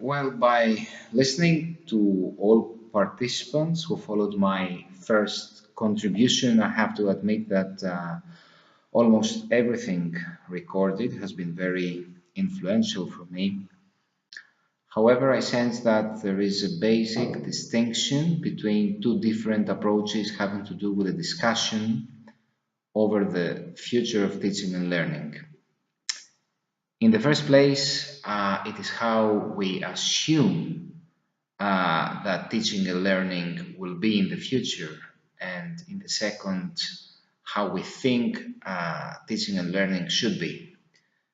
Well, by listening to all participants who followed my first contribution, I have to admit that almost everything recorded has been very influential for me. However, I sense that there is a basic distinction between two different approaches having to do with a discussion over the future of teaching and learning. In the first place, it is how we assume that teaching and learning will be in the future, and in the second, how we think teaching and learning should be.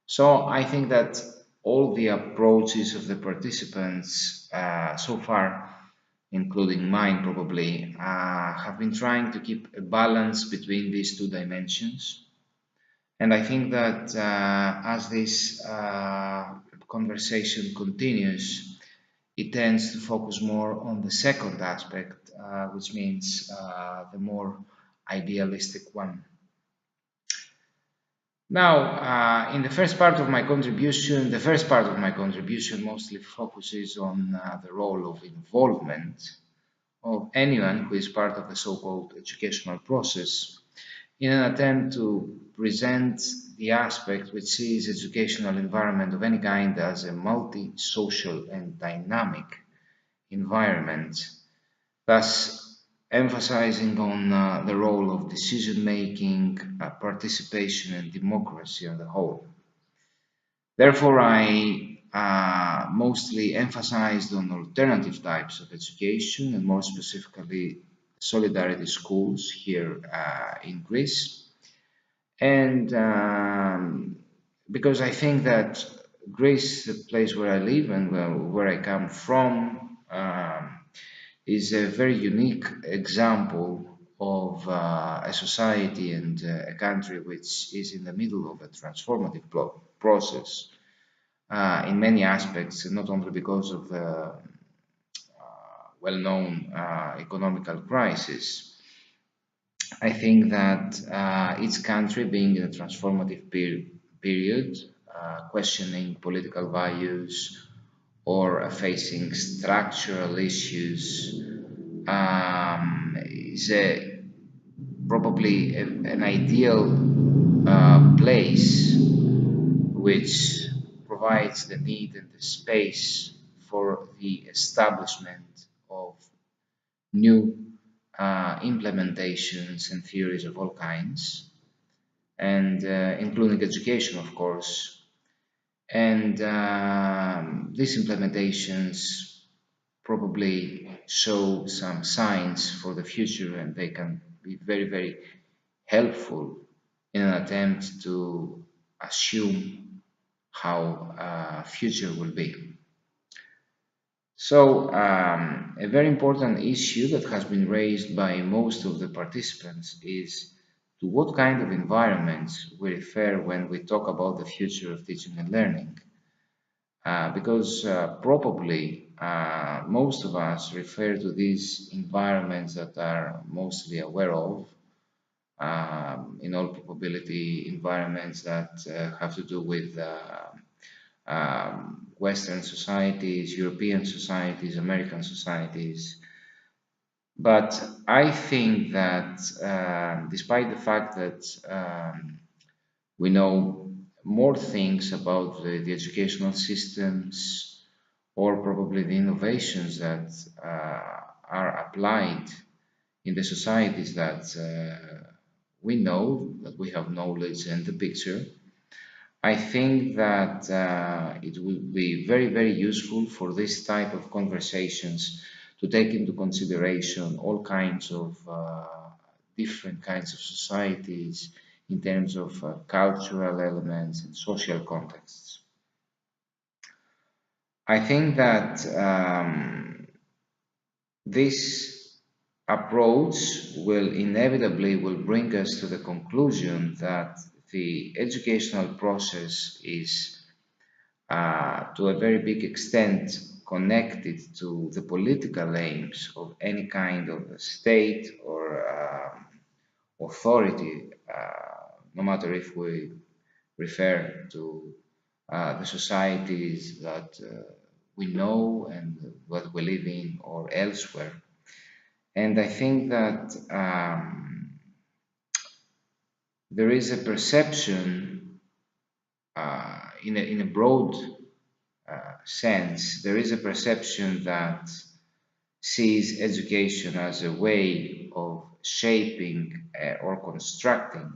So I think that all the approaches of the participants so far, including mine probably, have been trying to keep a balance between these two dimensions. And I think that as this conversation continues, it tends to focus more on the second aspect, which means the more idealistic one. Now, in the first part of my contribution, the first part of my contribution mostly focuses on the role of involvement of anyone who is part of the so-called educational process in an attempt to present the aspect which sees educational environment of any kind as a multi-social and dynamic environment, thus emphasizing on the role of decision-making, participation and democracy on the whole. Therefore, I mostly emphasized on alternative types of education and more specifically solidarity schools here in Greece. And because I think that Greece, the place where I live and where I come from, is a very unique example of a society and a country which is in the middle of a transformative process in many aspects, not only because of the well-known economical crisis. I think that each country being in a transformative period, questioning political values or facing structural issues is probably an ideal place which provides the need and the space for the establishment of new implementations and theories of all kinds, and including education, of course. And these implementations probably show some signs for the future, and they can be very, very helpful in an attempt to assume how future will be. So, a very important issue that has been raised by most of the participants is to what kind of environments we refer when we talk about the future of teaching and learning. Because probably most of us refer to these environments that are mostly aware of, in all probability environments that have to do with Western societies, European societies, American societies. But I think that despite the fact that we know more things about the educational systems or probably the innovations that are applied in the societies that we know, that we have knowledge and the picture, I think that it would be very, very useful for this type of conversations to take into consideration all kinds of different kinds of societies in terms of cultural elements and social contexts. I think that this approach will inevitably bring us to the conclusion that the educational process is to a very big extent connected to the political aims of any kind of state or authority, no matter if we refer to the societies that we know and what we live in or elsewhere. And I think that there is a perception in a broad sense, there is a perception that sees education as a way of shaping or constructing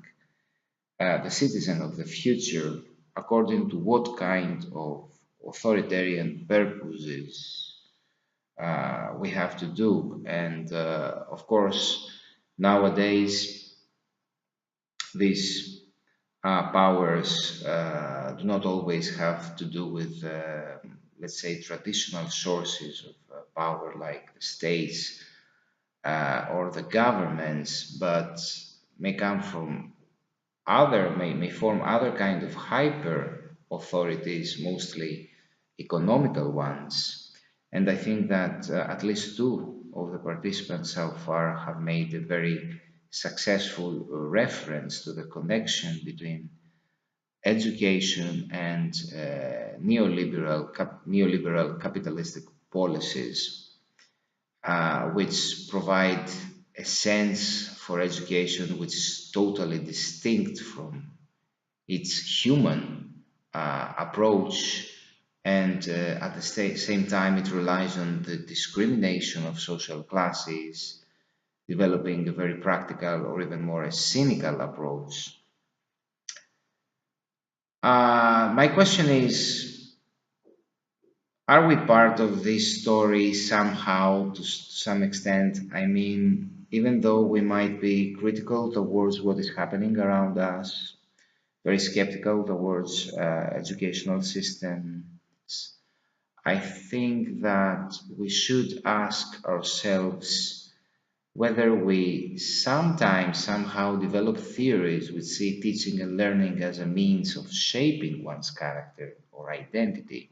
the citizen of the future according to what kind of authoritarian purposes we have to do. And of course, nowadays, these powers do not always have to do with, let's say, traditional sources of power like the states or the governments, but may come from may form other kind of hyper authorities, mostly economical ones. And I think that at least two of the participants so far have made a very successful reference to the connection between education and neoliberal capitalistic policies, which provide a sense for education which is totally distinct from its human approach, and at the same time it relies on the discrimination of social classes, developing a very practical or even more a cynical approach. My question is, are we part of this story somehow, to some extent? I mean, even though we might be critical towards what is happening around us, very skeptical towards educational systems, I think that we should ask ourselves whether we sometimes somehow develop theories which see teaching and learning as a means of shaping one's character or identity.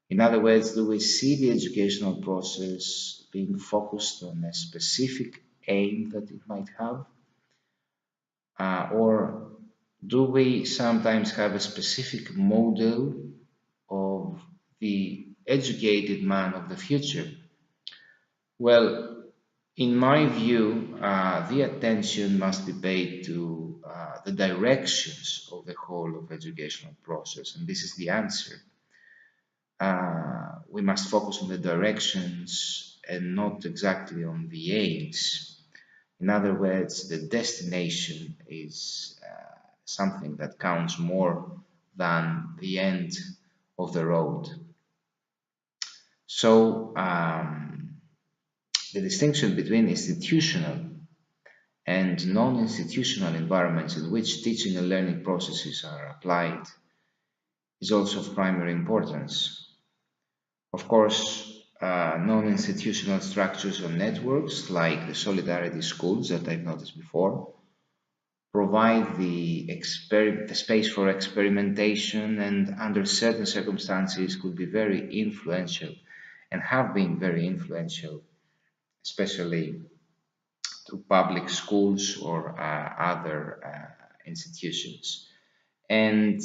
In other words, do we see the educational process being focused on a specific aim that it might have? Or do we sometimes have a specific model of the educated man of the future? Well, in my view, the attention must be paid to the directions of the whole of educational process, and this is the answer. We must focus on the directions and not exactly on the aims. In other words, the destination is something that counts more than the end of the road. So, the distinction between institutional and non-institutional environments in which teaching and learning processes are applied is also of primary importance. Of course, non-institutional structures or networks like the solidarity schools that I've noticed before provide the space for experimentation, and under certain circumstances could be very influential and have been very influential, especially to public schools or other institutions. And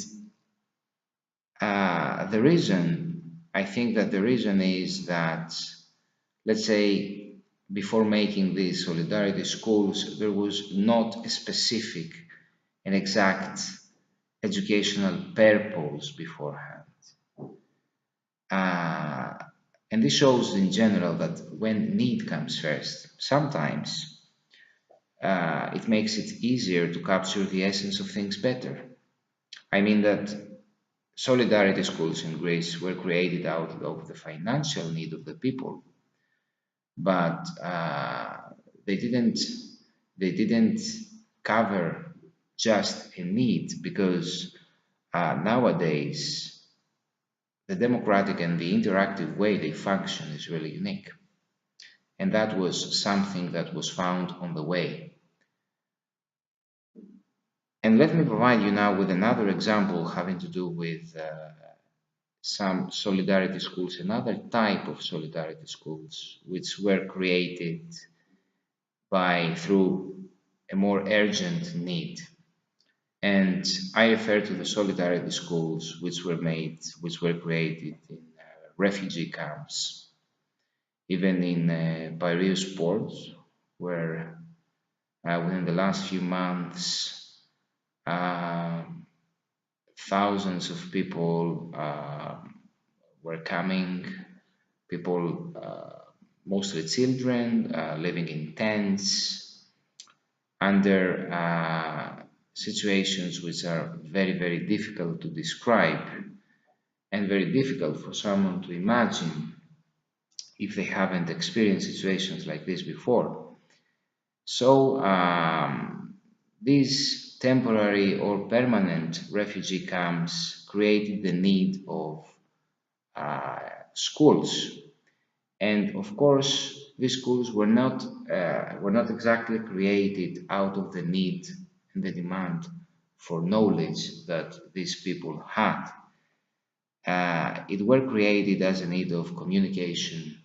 the reason, I think that the reason is that, let's say, before making these solidarity schools, there was not a specific and exact educational purpose beforehand. And this shows in general that when need comes first, sometimes it makes it easier to capture the essence of things better. I mean that solidarity schools in Greece were created out of the financial need of the people, but they didn't cover just a need, because nowadays the democratic and the interactive way they function is really unique, and that was something that was found on the way. And let me provide you now with another example having to do with some solidarity schools, another type of solidarity schools, which were created through a more urgent need. And I refer to the solidarity schools which were created in refugee camps, even in Piraeus port, where within the last few months, uh, thousands of people were coming, people, mostly children, living in tents, under situations which are very, very difficult to describe and very difficult for someone to imagine if they haven't experienced situations like this before. So, these temporary or permanent refugee camps created the need of uh, schools, and of course, these schools were not exactly created out of the need and the demand for knowledge that these people had. It were created as a need of communication,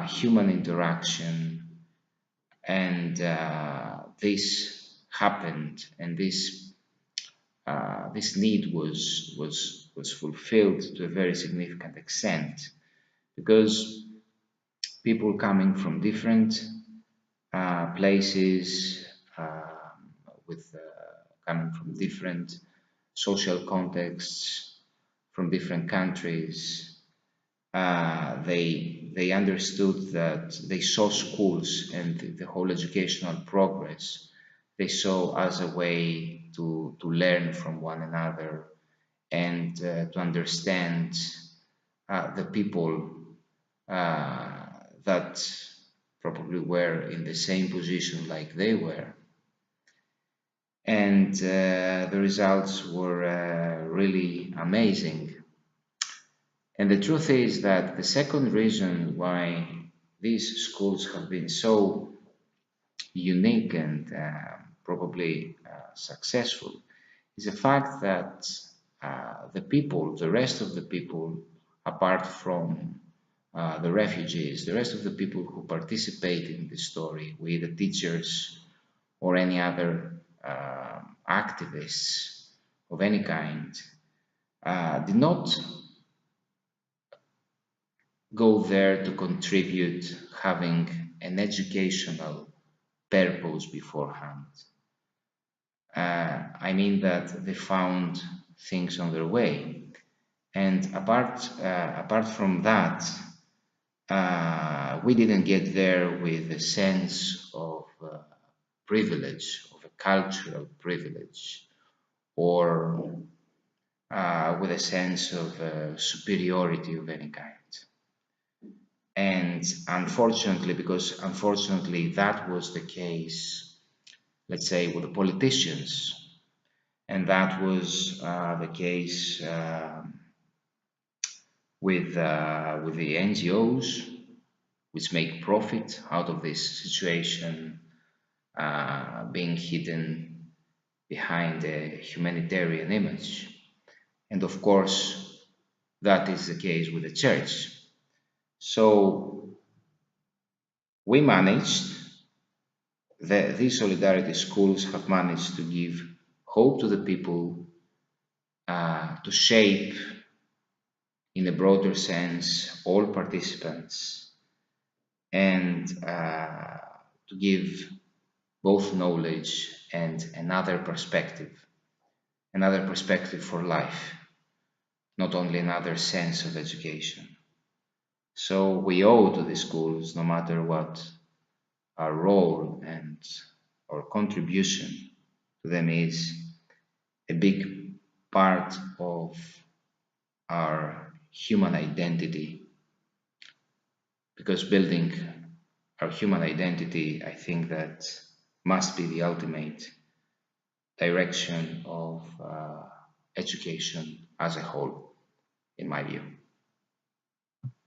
human interaction, and this happened, and this need was fulfilled to a very significant extent, because people coming from different places, with coming from different social contexts, from different countries, they understood that they saw schools and the whole educational progress they saw as a way to learn from one another, and to understand the people uh, that probably were in the same position like they were. And the results were really amazing. And the truth is that the second reason why these schools have been so unique and probably successful is the fact that the people, the rest of the people, apart from the refugees, the rest of the people who participated in the story, we the teachers or any other activists of any kind, did not go there to contribute having an educational purpose beforehand. I mean that they found things on their way. And apart from that, we didn't get there with a sense of privilege, of a cultural privilege, or with a sense of superiority of any kind. And unfortunately, because unfortunately that was the case, let's say, with the politicians, and that was the case with the NGOs, which make profit out of this situation, being hidden behind a humanitarian image. And of course, that is the case with the church. So we managed, these solidarity schools have managed to give hope to the people, to shape, in a broader sense, all participants, and to give both knowledge and another perspective for life, not only another sense of education. So we owe to the schools, no matter what our role and our contribution to them is, a big part of our human identity, because building our human identity, I think that must be the ultimate direction of education as a whole, in my view.